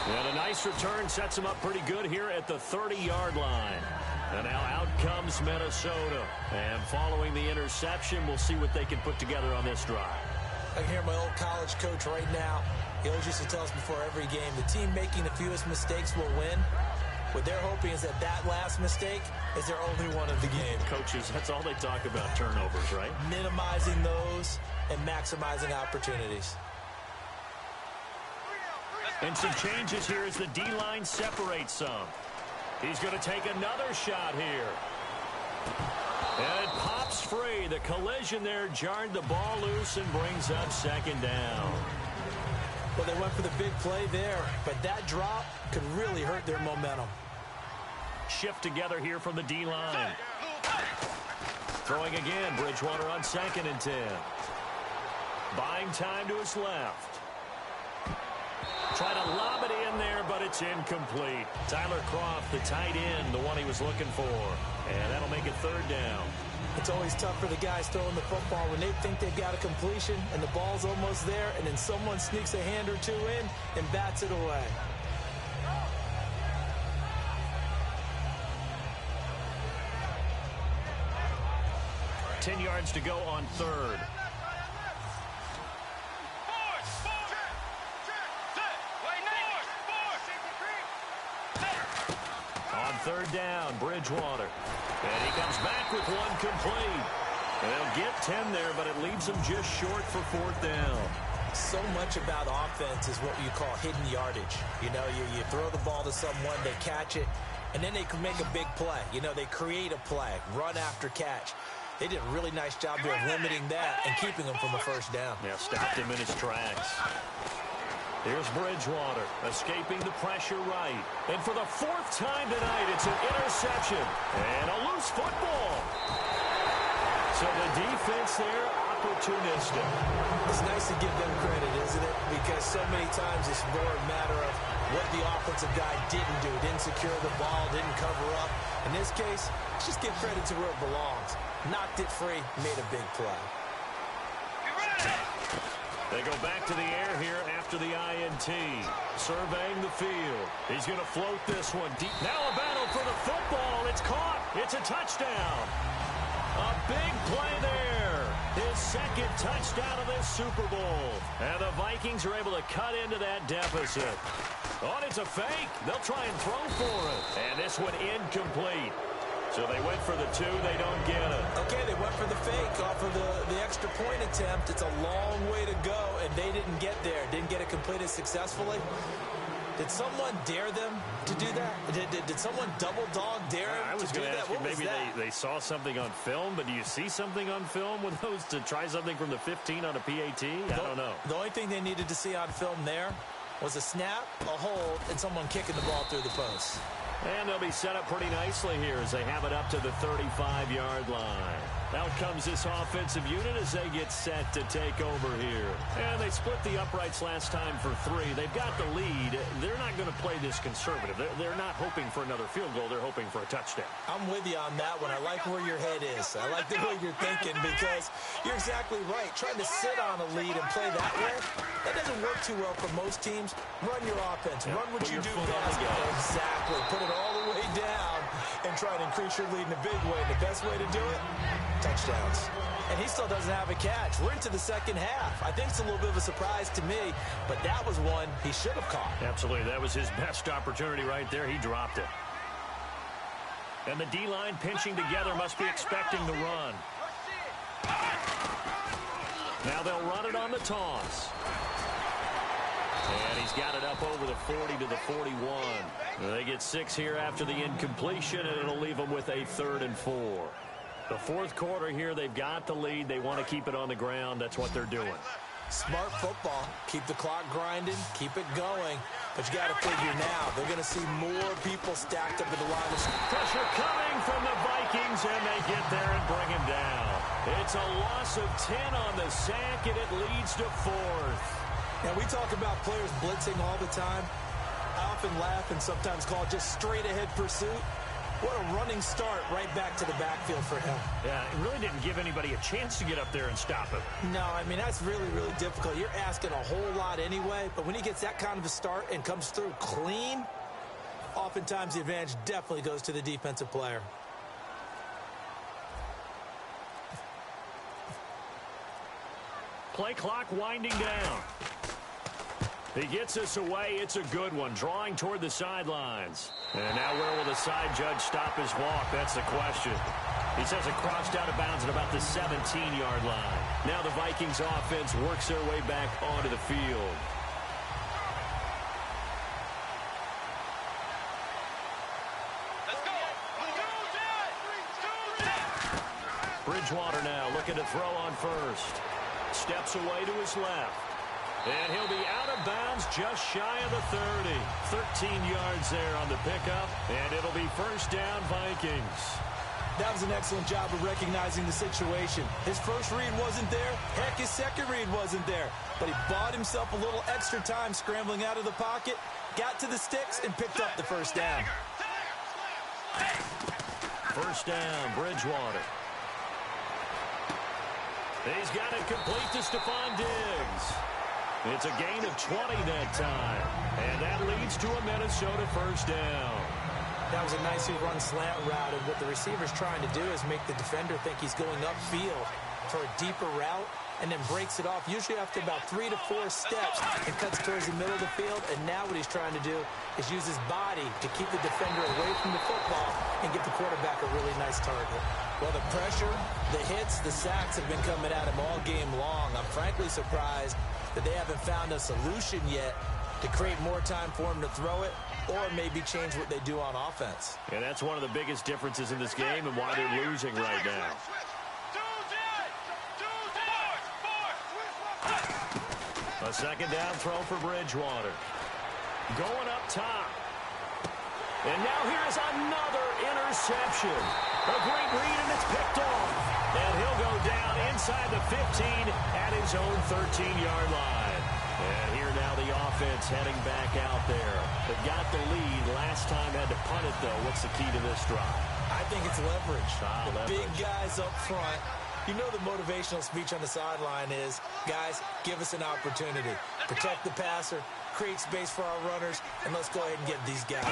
And a nice return sets him up pretty good here at the 30-yard line. And now out comes Minnesota. And following the interception, we'll see what they can put together on this drive. I can hear my old college coach right now. He always used to tell us before every game, the team making the fewest mistakes will win. What they're hoping is that that last mistake is their only one of the game. Coaches, that's all they talk about, turnovers, right? Minimizing those and maximizing opportunities. And some changes here as the D-line separates some. He's going to take another shot here. And it pops free. The collision there jarred the ball loose and brings up 2nd down. Well, they went for the big play there, but that drop could really hurt their momentum. Shift together here from the D-line. Throwing again, Bridgewater on 2nd and 10. Buying time to his left. Trying to lob it in there, but it's incomplete. Tyler Kroft, the tight end, the one he was looking for. And that'll make it 3rd down. It's always tough for the guys throwing the football when they think they've got a completion and the ball's almost there, and then someone sneaks a hand or two in and bats it away. Ten yards to go on 3rd. On 3rd down, Bridgewater. And he comes back with one complete. And they'll get 10 there, but it leaves them just short for 4th down. So much about offense is what you call hidden yardage. You know, you throw the ball to someone, they catch it, and then they can make a big play. You know, they create a play, run after catch. They did a really nice job there of limiting that and keeping him from a first down. Yeah, stopped him in his tracks. Here's Bridgewater escaping the pressure right. And for the 4th time tonight, it's an interception and a loose football. So the defense there opportunistic. It's nice to give them credit, isn't it? Because so many times it's more a matter of what the offensive guy didn't do. Didn't secure the ball, didn't cover up. In this case, let's just give credit to where it belongs. Knocked it free, made a big play. They go back to the air here after the INT. Surveying the field. He's going to float this one deep. Now a battle for the football. It's caught. It's a touchdown. A big play there. His second touchdown of this Super Bowl. And the Vikings are able to cut into that deficit. Oh, it's a fake. They'll try and throw for it. And this one incomplete. So they went for the 2. They don't get it. Okay, they went for the fake off of the extra point attempt. It's a long way to go, and they didn't get there. Didn't get it completed successfully. Did someone dare them to do that? Did someone double dog dare them I was to do going to that? ask you, What was maybe that? they saw something on film, but do you see something on film with those to try something from the 15 on a PAT? I don't know. The only thing they needed to see on film there was a snap, a hold, and someone kicking the ball through the post. And they'll be set up pretty nicely here as they have it up to the 35-yard line. Out comes this offensive unit as they get set to take over here. And they split the uprights last time for 3. They've got the lead. They're not going to play this conservative. They're not hoping for another field goal. They're hoping for a touchdown. I'm with you on that one. I like where your head is. I like the way you're thinking because you're exactly right. Trying to sit on a lead and play that way, that doesn't work too well for most teams. Run your offense. Run what you do best. Exactly. Put it all the way down and try to increase your lead in a big way. The best way to do it, touchdowns. And he still doesn't have a catch. We're into the second half. I think it's a little bit of a surprise to me, but that was one he should have caught. Absolutely. That was his best opportunity right there. He dropped it. And the D-line pinching together must be expecting the run. Now they'll run it on the toss. And he's got it up over the 40 to the 41. They get 6 here after the incompletion, and it'll leave them with a 3rd and 4. The fourth quarter here, they've got the lead. They want to keep it on the ground. That's what they're doing. Smart football. Keep the clock grinding. Keep it going. But you got to figure now, they're going to see more people stacked up at the line of scrimmage. Pressure coming from the Vikings, and they get there and bring him down. It's a loss of 10 on the sack, and it leads to 4th. Now, we talk about players blitzing all the time. I often laugh and sometimes call it just straight-ahead pursuit. What a running start right back to the backfield for him. Yeah, it really didn't give anybody a chance to get up there and stop him. No, I mean, that's really, really difficult. You're asking a whole lot anyway, but when he gets that kind of a start and comes through clean, oftentimes the advantage definitely goes to the defensive player. Play clock winding down. He gets us away. It's a good one. Drawing toward the sidelines. And now where will the side judge stop his walk? That's the question. He says it crossed out of bounds at about the 17-yard line. Now the Vikings offense works their way back onto the field. Bridgewater now looking to throw on first. Steps away to his left. And he'll be out of bounds just shy of the 30. 13 yards there on the pickup. And it'll be first down, Vikings. That was an excellent job of recognizing the situation. His first read wasn't there. Heck, his second read wasn't there. But he bought himself a little extra time scrambling out of the pocket, got to the sticks, and picked up the first down. First down, Bridgewater. He's got it complete to Stephon Diggs. It's a gain of 20 that time. And that leads to a Minnesota first down. That was a nicely run slant route, and what the receiver's trying to do is make the defender think he's going upfield for a deeper route, and then breaks it off, usually after about 3 to 4 steps, and cuts towards the middle of the field. And now what he's trying to do is use his body to keep the defender away from the football and get the quarterback a really nice target. Well, the pressure, the hits, the sacks have been coming at him all game long. I'm frankly surprised that they haven't found a solution yet to create more time for him to throw it, or maybe change what they do on offense. And that's one of the biggest differences in this game and why they're losing right now. A second down throw for Bridgewater. Going up top. And now here's another interception. A great read, and it's picked off. And he'll go down inside the 15 at his own 13-yard line. And here now the offense heading back out there. They've got the lead. Last time had to punt it, though. What's the key to this drive? I think it's leverage. Leverage. Big guys up front. You know the motivational speech on the sideline is, guys, give us an opportunity. Protect the passer, create space for our runners, and let's go ahead and get these guys.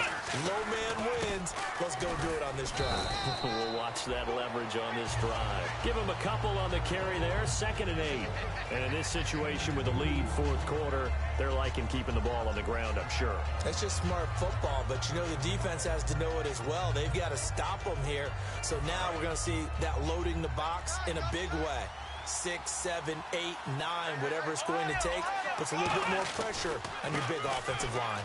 Low man wins. Let's go do it on this drive. We'll watch that leverage on this drive. Give him a couple on the carry there, 2nd and 8. And in this situation with the lead, 4th quarter, they're liking keeping the ball on the ground, I'm sure. That's just smart football, but you know the defense has to know it as well. They've got to stop them here. So now we're going to see that loading the box in a big way. 6, 7, 8, 9, whatever it's going to take, puts a little bit more pressure on your big offensive line.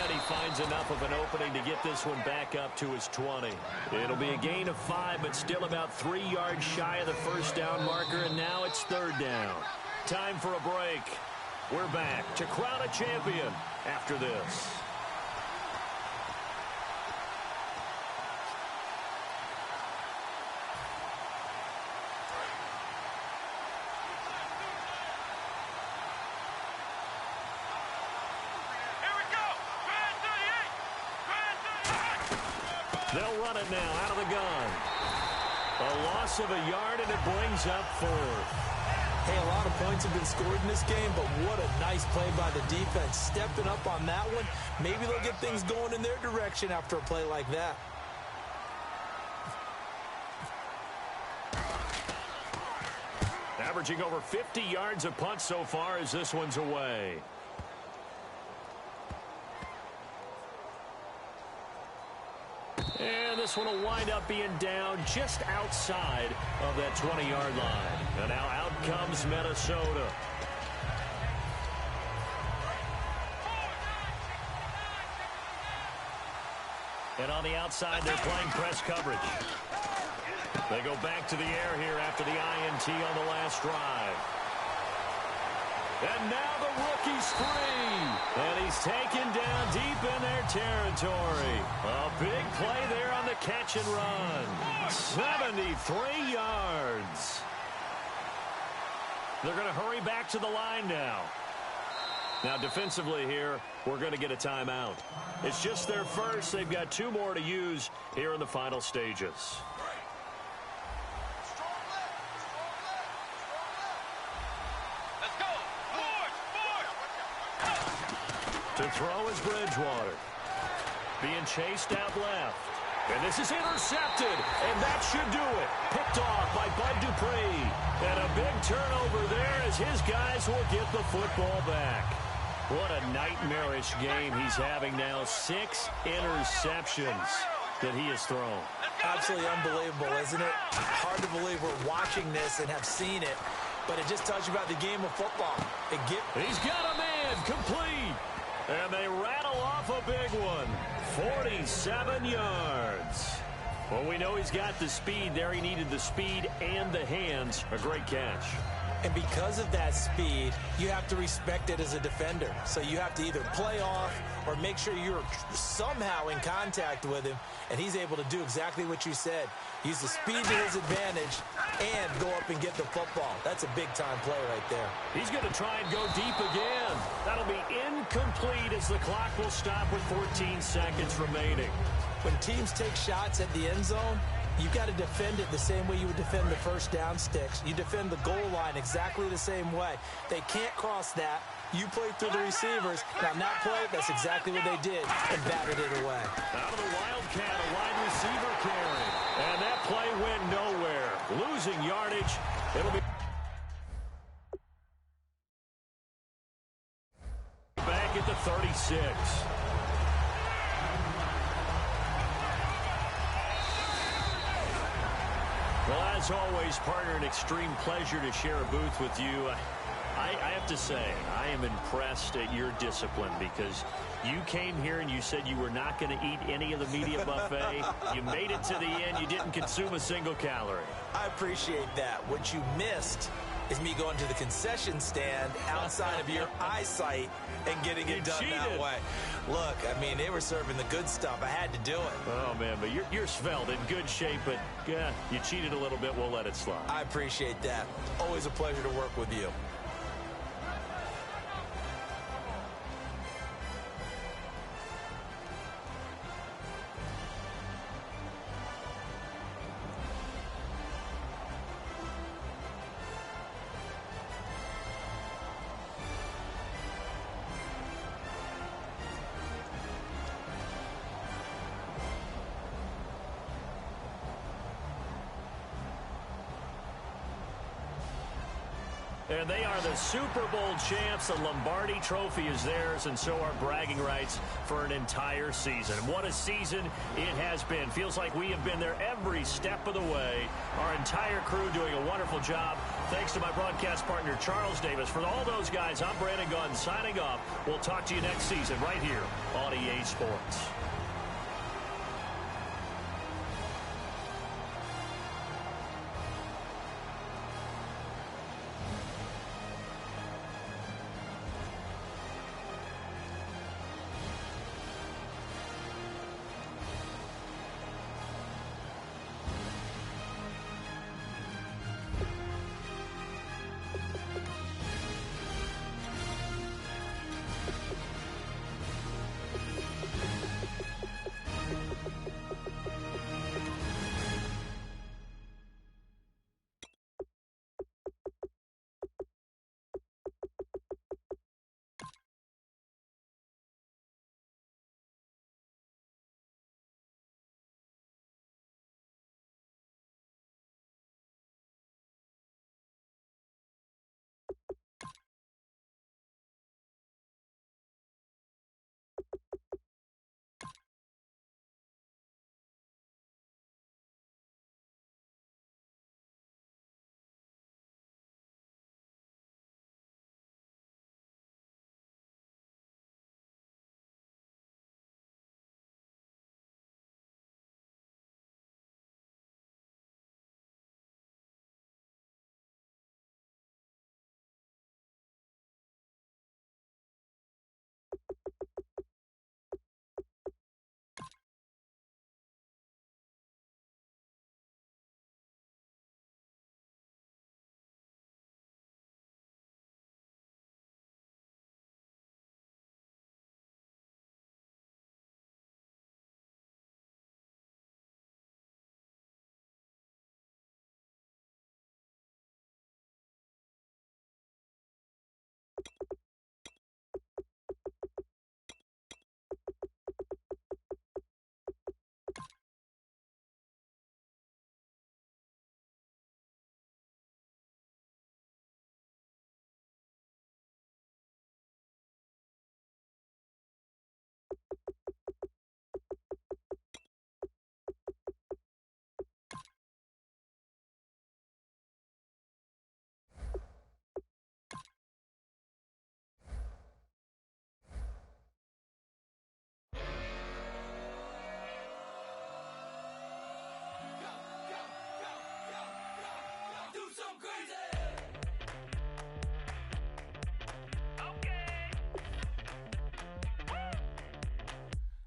And he finds enough of an opening to get this one back up to his 20. It'll be a gain of 5, but still about 3 yards shy of the first down marker, and now it's 3rd down. Time for a break. We're back to crown a champion after this. They'll run it now out of the gun. A loss of a yard, and it brings up 4th. Hey, a lot of points have been scored in this game, but what a nice play by the defense. Stepping up on that one. Maybe they'll get things going in their direction after a play like that. Averaging over 50 yards a punt so far as this one's away. And this one will wind up being down just outside of that 20-yard line. And now out comes Minnesota. And on the outside, they're playing press coverage. They go back to the air here after the INT on the last drive. And now the rookie's free. And he's taken down deep in their territory. A big play there on the catch and run. 73 yards. They're going to hurry back to the line now. Now, defensively here, we're going to get a timeout. It's just their first. They've got 2 more to use here in the final stages. To throw is Bridgewater. Being chased out left. And this is intercepted. And that should do it. Picked off by Bud Dupree. And a big turnover there as his guys will get the football back. What a nightmarish game he's having now. 6 interceptions that he has thrown. Absolutely unbelievable, isn't it? Hard to believe we're watching this and have seen it. But it just tells you about the game of football. He's got a man complete. And they rattle off a big one. 47 yards. Well, we know he's got the speed there. He needed the speed and the hands. A great catch. And because of that speed, you have to respect it as a defender. So you have to either play off or make sure you're somehow in contact with him. And he's able to do exactly what you said. Use the speed to his advantage and go up and get the football. That's a big-time play right there. He's going to try and go deep again. That'll be incomplete as the clock will stop with 14 seconds remaining. When teams take shots at the end zone, you've got to defend it the same way you would defend the first down sticks. You defend the goal line exactly the same way. They can't cross that. You play through the receivers. Now, on that play, that's exactly what they did and batted it away. Out of the Wildcat, a wide receiver carry. And that play went nowhere. Losing yardage. It'll be back at the 36. Well, as always, partner, an extreme pleasure to share a booth with you. I have to say, I am impressed at your discipline because you came here and you said you were not going to eat any of the media buffet. You made it to the end. You didn't consume a single calorie. I appreciate that. What you missed is me going to the concession stand outside of your eyesight and getting it done that way. Look, I mean, they were serving the good stuff. I had to do it. Oh, man, but you're svelte, in good shape, but you cheated a little bit. We'll let it slide. I appreciate that. Always a pleasure to work with you. And they are the Super Bowl champs. The Lombardi Trophy is theirs, and so are bragging rights for an entire season. And what a season it has been. Feels like we have been there every step of the way. Our entire crew doing a wonderful job. Thanks to my broadcast partner, Charles Davis. For all those guys, I'm Brandon Gunn signing off. We'll talk to you next season right here on EA Sports.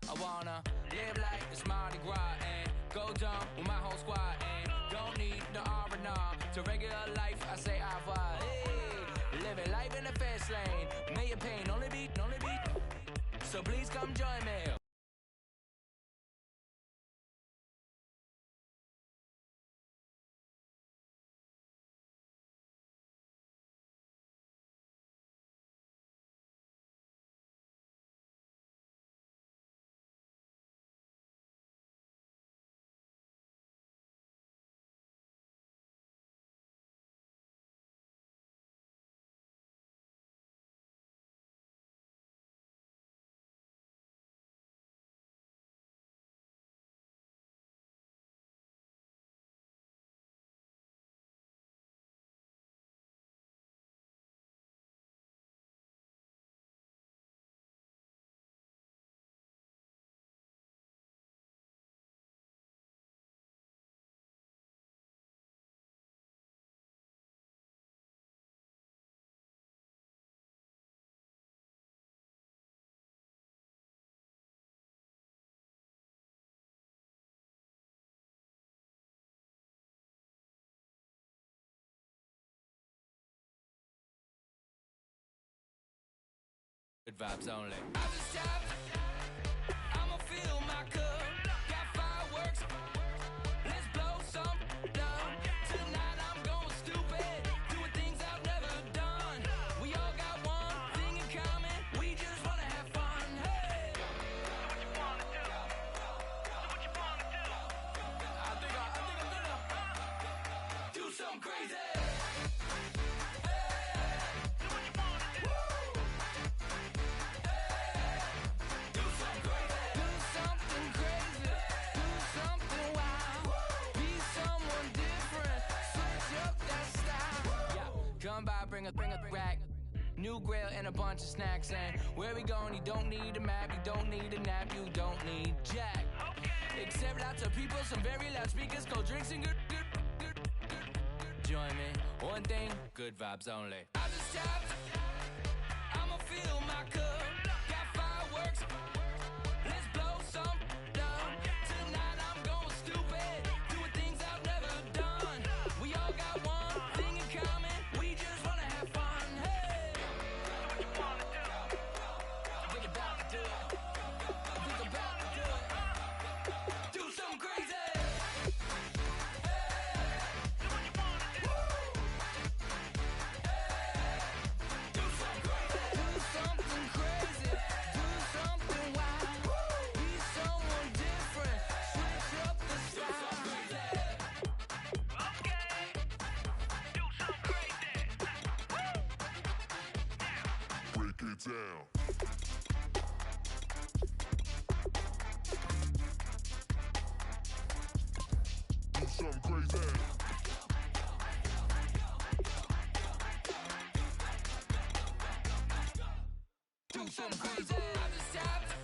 I wanna live like it's Mardi Gras and go dumb with my whole squad and don't need no R&R. To regular life, I say au revoir. Hey, living life in the fast lane. May your pain only be. So please come join me. Good vibes only. I just tapped. I'ma fill my cup. Got fireworks. Let's blow some down. Tonight I'm going stupid. Doing things I've never done. We all got one thing in common. We just wanna have fun. Hey. Do what you wanna do. Do what you wanna do. I think I'm gonna do something crazy. Come by, bring a rack. New grill and a bunch of snacks. And where we going, you don't need a map, you don't need a nap, you don't need jack. Except lots of people, some very loud speakers, cold drinks and good. Join me, one thing, good vibes only. I just tapped, I'ma fill my cup. Got fireworks, let's blow some down. Tonight I'm going stupid, doing things I've never done. We all got one thing in common. Down. Do something crazy. Do something crazy. I just tapped.